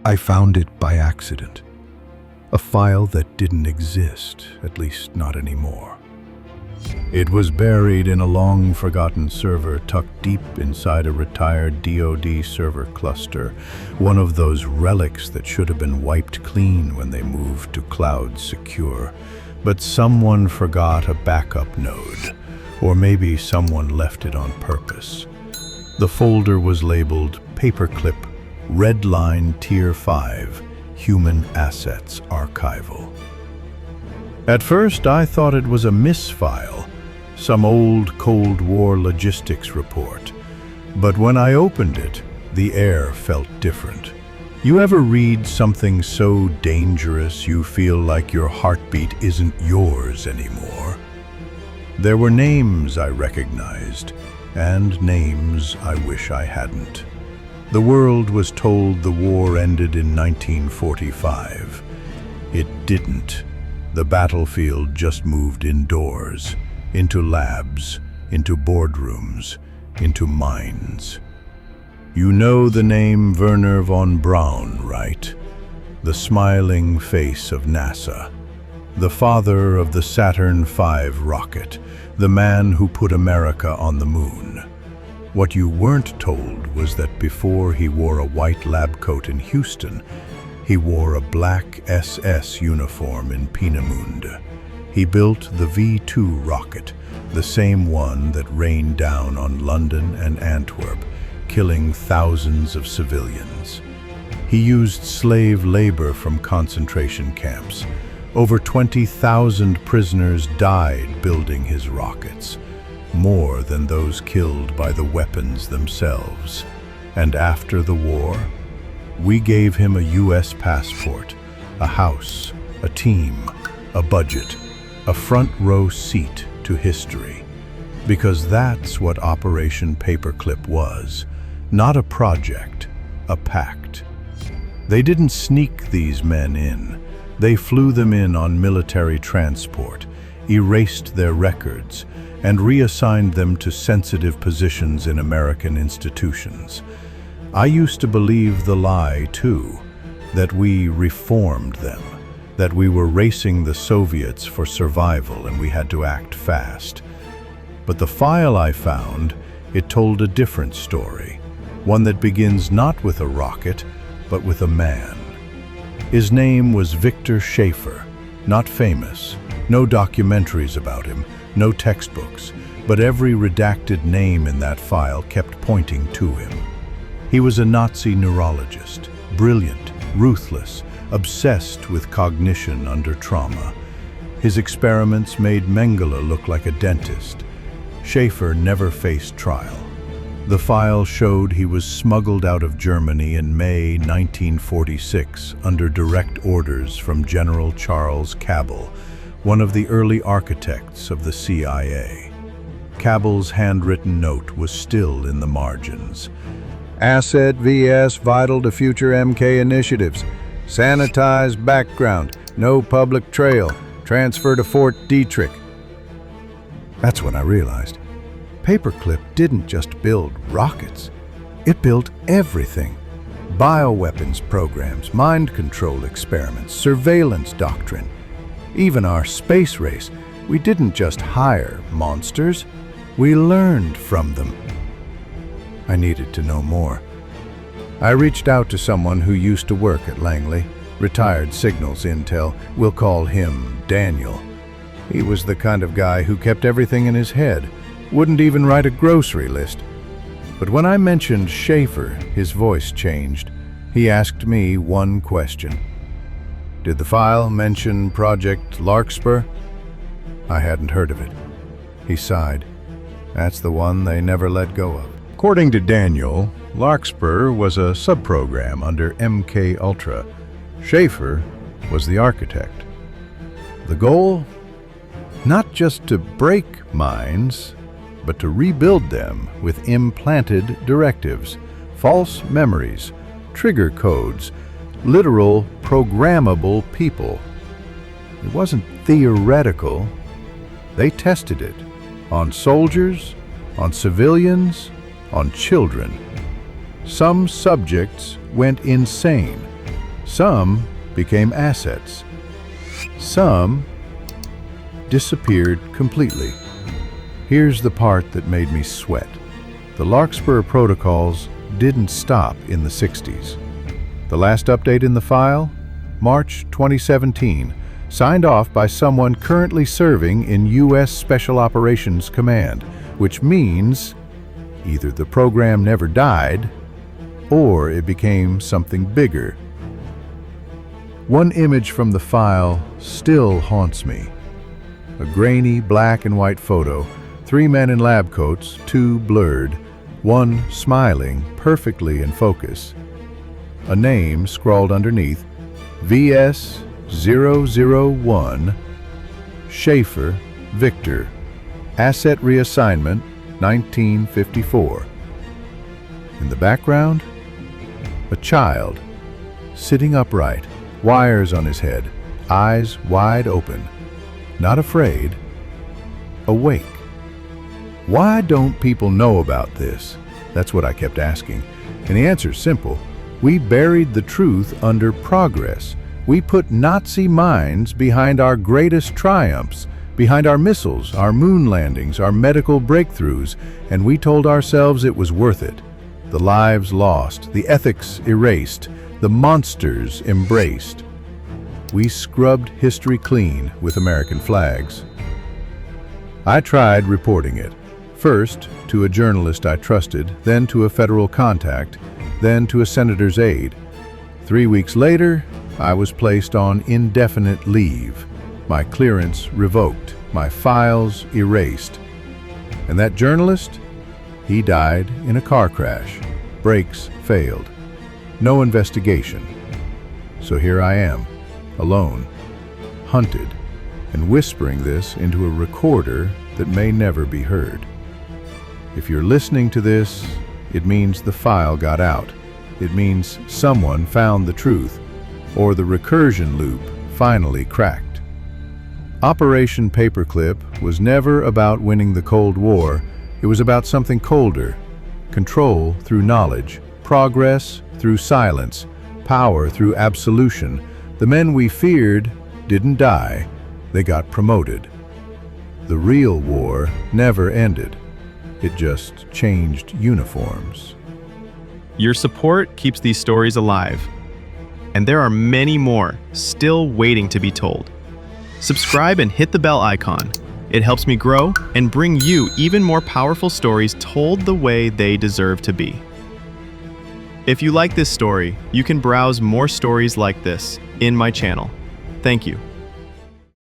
I found it by accident. A file that didn't exist, at least not anymore. It was buried in a long-forgotten server tucked deep inside a retired DoD server cluster, one of those relics that should have been wiped clean when they moved to cloud secure. But someone forgot a backup node, or maybe someone left it on purpose. The folder was labeled Paperclip, Red Line Tier 5, Human Assets Archival. At first, I thought it was a misfile, some old Cold War logistics report. But when I opened it, the air felt different. You ever read something so dangerous you feel like your heartbeat isn't yours anymore? There were names I recognized, and names I wish I hadn't. The world was told the war ended in 1945. It didn't. The battlefield just moved indoors, into labs, into boardrooms, into minds. You know the name Wernher von Braun, right? The smiling face of NASA. The father of the Saturn V rocket, the man who put America on the moon. What you weren't told was that before he wore a white lab coat in Houston, he wore a black SS uniform in Peenemünde. He built the V-2 rocket, the same one that rained down on London and Antwerp, killing thousands of civilians. He used slave labor from concentration camps. Over 20,000 prisoners died building his rockets, more than those killed by the weapons themselves. And after the war, we gave him a US passport, a house, a team, a budget, a front row seat to history. Because that's what Operation Paperclip was. Not a project, a pact. They didn't sneak these men in. They flew them in on military transport, erased their records, and reassigned them to sensitive positions in American institutions. I used to believe the lie, too, that we reformed them, that we were racing the Soviets for survival and we had to act fast. But the file I found, it told a different story, one that begins not with a rocket, but with a man. His name was Victor Schaefer, not famous, no documentaries about him, no textbooks, but every redacted name in that file kept pointing to him. He was a Nazi neurologist, brilliant, ruthless, obsessed with cognition under trauma. His experiments made Mengele look like a dentist. Schaefer never faced trial. The file showed he was smuggled out of Germany in May 1946 under direct orders from General Charles Cabell, one of the early architects of the CIA. Cabell's handwritten note was still in the margins. Asset VS vital to future MK initiatives. Sanitized background, no public trail. Transfer to Fort Detrick. That's when I realized. Paperclip didn't just build rockets. It built everything. Bioweapons programs, mind control experiments, surveillance doctrine. Even our space race, we didn't just hire monsters, we learned from them. I needed to know more. I reached out to someone who used to work at Langley, retired signals intel. We'll call him Daniel. He was the kind of guy who kept everything in his head, wouldn't even write a grocery list. But when I mentioned Schaefer, his voice changed. He asked me one question. Did the file mention Project Larkspur? I hadn't heard of it. He sighed. That's the one they never let go of. According to Daniel, Larkspur was a subprogram under MK Ultra. Schaefer was the architect. The goal? Not just to break minds, but to rebuild them with implanted directives, false memories, trigger codes, literal programmable people. It wasn't theoretical. They tested it on soldiers, on civilians, on children. Some subjects went insane. Some became assets. Some disappeared completely. Here's the part that made me sweat. The Larkspur protocols didn't stop in the 60s. The last update in the file? March 2017, signed off by someone currently serving in U.S. Special Operations Command, which means either the program never died or it became something bigger. One image from the file still haunts me. A grainy black and white photo, 3 men in lab coats, 2 blurred, 1 smiling perfectly in focus. A name scrawled underneath, VS001, Schaefer, Victor, Asset Reassignment, 1954. In the background, a child, sitting upright, wires on his head, eyes wide open, not afraid, awake. Why don't people know about this? That's what I kept asking. And the answer's simple. We buried the truth under progress. We put Nazi minds behind our greatest triumphs, behind our missiles, our moon landings, our medical breakthroughs, and we told ourselves it was worth it. The lives lost, the ethics erased, the monsters embraced. We scrubbed history clean with American flags. I tried reporting it. First, to a journalist I trusted, then to a federal contact, then to a senator's aide. 3 weeks later, I was placed on indefinite leave, my clearance revoked, my files erased. And that journalist? He died in a car crash. Brakes failed. No investigation. So here I am, alone, hunted, and whispering this into a recorder that may never be heard. If you're listening to this, it means the file got out. It means someone found the truth, or the recursion loop finally cracked. Operation Paperclip was never about winning the Cold War. It was about something colder. Control through knowledge, progress through silence, power through absolution. The men we feared didn't die, they got promoted. The real war never ended. It just changed uniforms. Your support keeps these stories alive. And there are many more still waiting to be told. Subscribe and hit the bell icon. It helps me grow and bring you even more powerful stories told the way they deserve to be. If you like this story, you can browse more stories like this in my channel. Thank you.